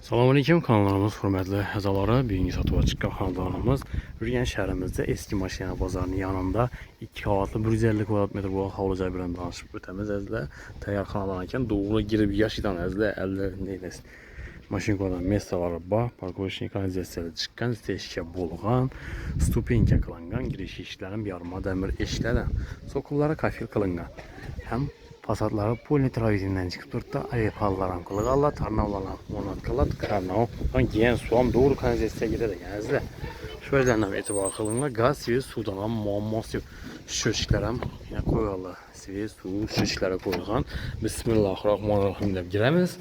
Selamünaleyküm kanallarımız, hürmetli əzaları. Birinci satığa çıkan kanallarımız Ürgen şəhərimizdə eski maşina bazarının yanında 2 qavatlı 150 kvadrat metr bu havluca bilen danışıp ötemiz əzlə. Təyər kanallarken doğru girib yaşıdan əzlə əllərində maşin kodan mesaları var. Parkoviçni kanalizasiyada çıkan steşke bolğan, stupenka kılıngan, giriş işlərin yarma dəmir eşlərə, sokullara kafir kılıngan. Hem fasadları politravizmden çıkıp durdu da ayıpallar kılıqalla, tarnavlarla onatqalat, karnav, giyen suam doğru kanalizasiyaya giderek əzlə. Şöylənəm etibar kılınla gaz ve sudan muamması yok. Şöşklərəm yine koyarlar. Sivi su şöşklərə koyulğan. Bismillahirrahmanirrahim deyib girəmiz.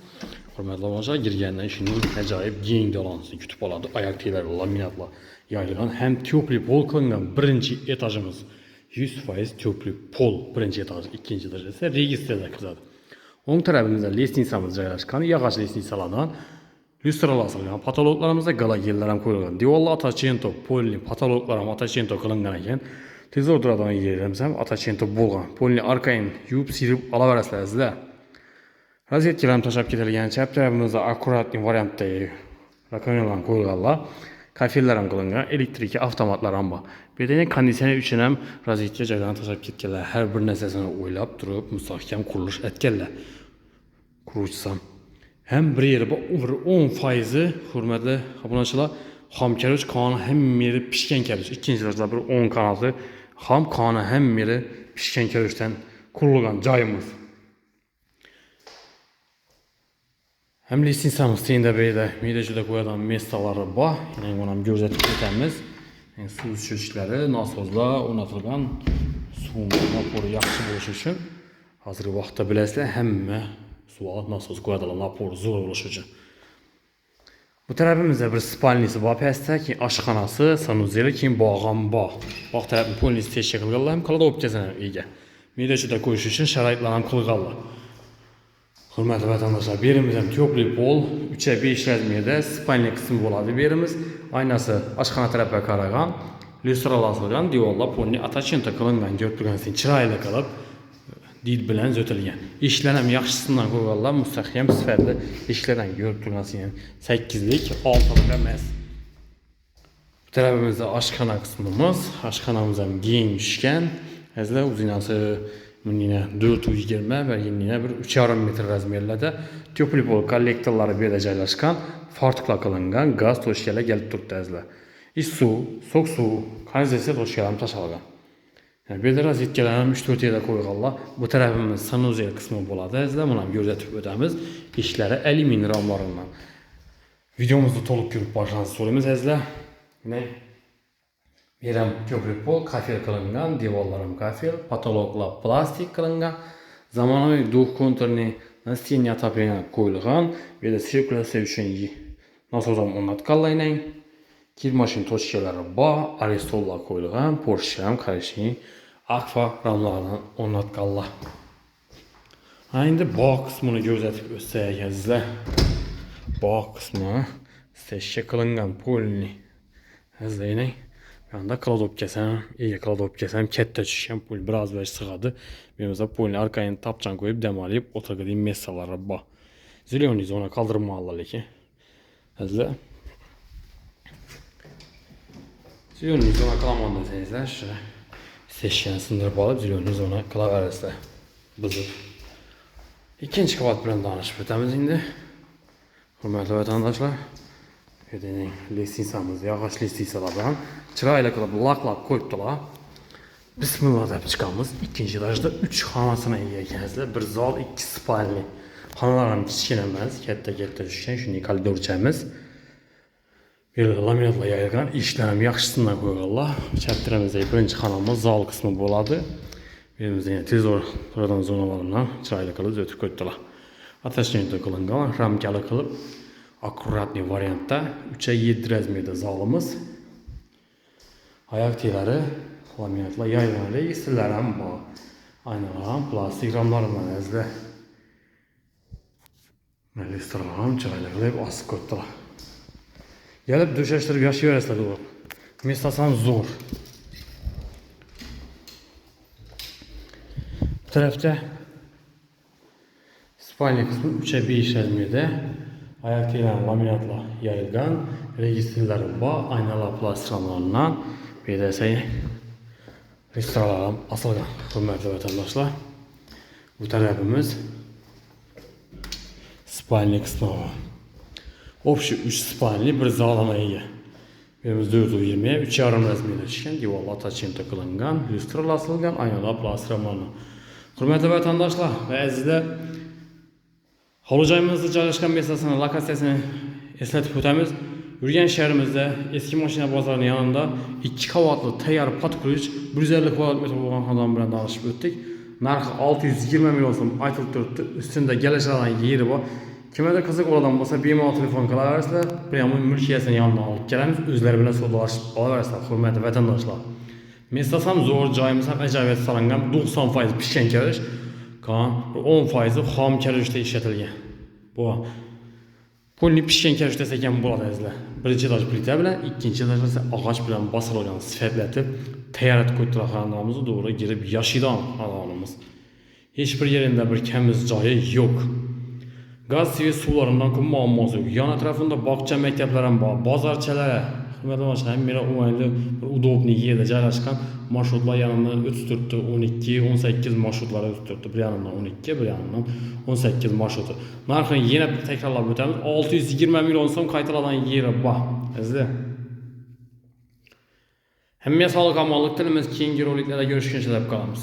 Hürmetli olacaq, girgəndən işinin acayip giyin dolansı, kütüp aladı, ayak teyləri, laminatla yayılğan. Hem tüplü pol kılıngan birinci etajımız 100% tüplü pol birinci etaj, ikinci etaj ise registrede kırdadı. Onun tarafımızda lesnisamız caylaşkan, yağaç lesnisalardan lüstralar asılgan, patologlarımızda galagellerim koyulgan. Divallı ataçento, polini, patologlarım ataçento kılıngan eken. Tez orduradan yerimsem ataçento bolğan. Polini arkayın yuyup sirip alaverəsləzlər. Rozetkilerim taşıp ketilgen, çap tarafımızda akkuratli variantta rakamlardan koyulganlar. Kafirlerim kılıngan, elektriki avtomatlarım var. Bir de kondisyoner üçün hem rozetkiya caydan taşıp ketkenler. Her bir nesesini oylap durup müstahkem kuruluş etkenler. Kuruçsam. Hem bir yeri 10% hürmetli abunatçılar ham keruç kanı hem yeri pişken keruç. İkinci sırada bir 10 kanatı ham kanı hem yeri pişken keruçten kurulgan cayımız. Hem lisinsamız teyinde beyde midecide koyadan mestaları var. Yine onam gözetip ötemiz. Yani su şişleri, nasozla onatılgan suğunma poru yaxşı buluş üçün. Hazır vaxtda biləsilə həmmə sual nasoz koyadan napor zor buluş üçün. Bu tərəfimizdə bir spalnisi var pəstə ki, aşxanası, sanuzeli ki, bağam bağ. Bax tərəfin polnisi teşkil qılırlar, hem kalada optiyasına iyi. Midecide koyuş üçün şəraitlərini qılırlar. Hürmetli vatandaşlar, birimizden tüplü pol, 3'e 5 rəzmiyədə spalni kısmı oladı birimiz. Aynası aşxana tərəfə qarağan, lüstralar asılgan, divarla polni ataçento kılıngan, görpürgənsin, çırayla qalıb, did bilən zötülgən. İşlənəm yaxşısından qoyarlar, müstəxiyəm sifərli işlərdən görpürgənsin, 8'lik, 6'lık əməz. Bu tərəfimizdə aşxana kısmımız, aşxanamızdan giyinmişkən, əzlə uzinası yine 420 ve yine bir 3,5 metre razmerlerde tüplü pol kollektorları bir caylaşkan farklı kılıngan gaz toşkele gelip durdu əzlə. Su, soğuk su, kanalizasiya toşkelerim taşalgan. Yani bir de rozetkelerim 3-4 yerdə koyğanlar. Bu tərəfimiz sanuzel kısmı boladı əzlə. Buna gözətib ödəmiz işləri alümin ramlarından. Videomuzda toluq görüp başlansız sorumuz əzlə. Yine Yerim köprü pol, kafir kılıngan, divarlarım kafir, patologla plastik kılıngan, zamanı duh konturni настенья отопления koyulgan ve de sirkülasyon için nasıl zaman onatkallayın. Kir maşin toşkeleri bağ, aristolla koyulgan, Porsche'm karışıyı, akfa ramlarından onatkallah. Şimdi bağ kısmını gözetip göstereceğizler. Bağ kısmı seçe kılıngan polini izleyin. Yanda kladop kesem, iyi kladop kesem, kette düşüşen pul biraz ver sığadı. Benim pulini arkayını tapçan koyup demalayıp oturduğum mesalara bak. Ziliyonu zona kaldırma allalı ki. Hazır. Ziliyonu zona kalamanda seyizler. Şöyle seçken sındırıp alıp ziliyonu zona kalaverəslə. Bızıp. İkinci kavat bilen danışıp ötemiz indi. Hürmetli vatandaşlar. Ödenin lisinsamız, yağaç lisinsalardan çırayla kılıp lak koyupdular. Bismillah deyip çıkamız. İkinci etajda 3 xanasına yiyəkənizlə. Bir zal, 2 spalni. Xanalarım kiçkinəməz, kette düşkən, şu nikal dörçəmiz. Bir laminatla yayılgan, işlərim yaxşısından koyuyorlar. Çəptirəmizdə birinci xanamız zal kısmı boladı. Birimizdə yine tezor buradan zonalarından çırayla kılıp ötüb koyupdular. Ateşləyində kılıngan, ramkalı kılıp akkuratli variantta 3'e 7 rəzmiyədə zalımız. Ayak teyləri laminatla yayılan registrlərim var. Aynalarım plastik ramlarından əzlə. Registrlərim çırayla qılıb asıb qoydular. Gəlib döşəşdirib yaşayı verəslər olur. Mestasan zor. Bu tərəfdə spalni kısmı 3'e 5 rəzmiyədə ayak teylen laminatla yayılgan registrleri var. Aynalar plastiklarından bir de restoranlarım asılgan. Hürmetli vatandaşlar. Bu tarafımız spalni kısmı var. Общий 3 spalni bir zalana ega. Birimiz 420'ye 3,5 razmerde çıkan diyorlar taçın takılangan, lüstralar asılgan, aynalar plastiklarından. Hürmetli vatandaşlar ve azizler, Hovuzcayımızda joylashgan mesasini, lokatsiyasini eslatib o'tamiz. Yurgan shahrimizda eski mashina bozorining yonida 2 qavatli tayyor podkurich 150 kvadrat metr bo'lgan xonadon bilan tanishib o'tdik. Narxi 620 million so'm aytilib turibdi. Ustida galajlarning yeri bor. Kimlarga qiziq bo'ladigan bo'lsa, bemalol telefon qilaverasizlar. Prямо mulkiyasini yonidan olib kelamiz. O'zlari bilan savdolashib olaverasizlar, hurmatli vatandoshlar. Mesas ham zo'r, joyimiz ham ajoyib solingan, 90% pishgan kirish. 10% xom kirishda ishlatilgan. Bu pulni pishgan kirish desa ham bo'ladi azizlar. Birinchi etoj plita bilan, ikkinchi etoj esa og'och bilan bosilgan, sifatlatib tayyorlatib qo'ytirgan xonadonimizni to'g'ri girib yashaydigan xonadonimiz. Hech bir yerida bir kamiz joyi yo'q. Gaz svet suvlaridan ko'p muammosi yo'q. Yon atrofida bog'cha, maktablar ham bor, bozorchalar. Hurmatli mera o'yinli bir udobniy yerda joylashgan marshrutlar yanından o'tib turibdi. 12, 18 marshrutlar o'tib turibdi. Bir yandan 12, bir yandan 18 marshrut. Narxini yana bir takrorlab o'tamiz. 620 million so'm qaytarilgan yeri bor. Azizlar. Hammaga sog'lik, omonlik tilamiz. Keyingi roliklarda ko'rishguncha deb qolamiz.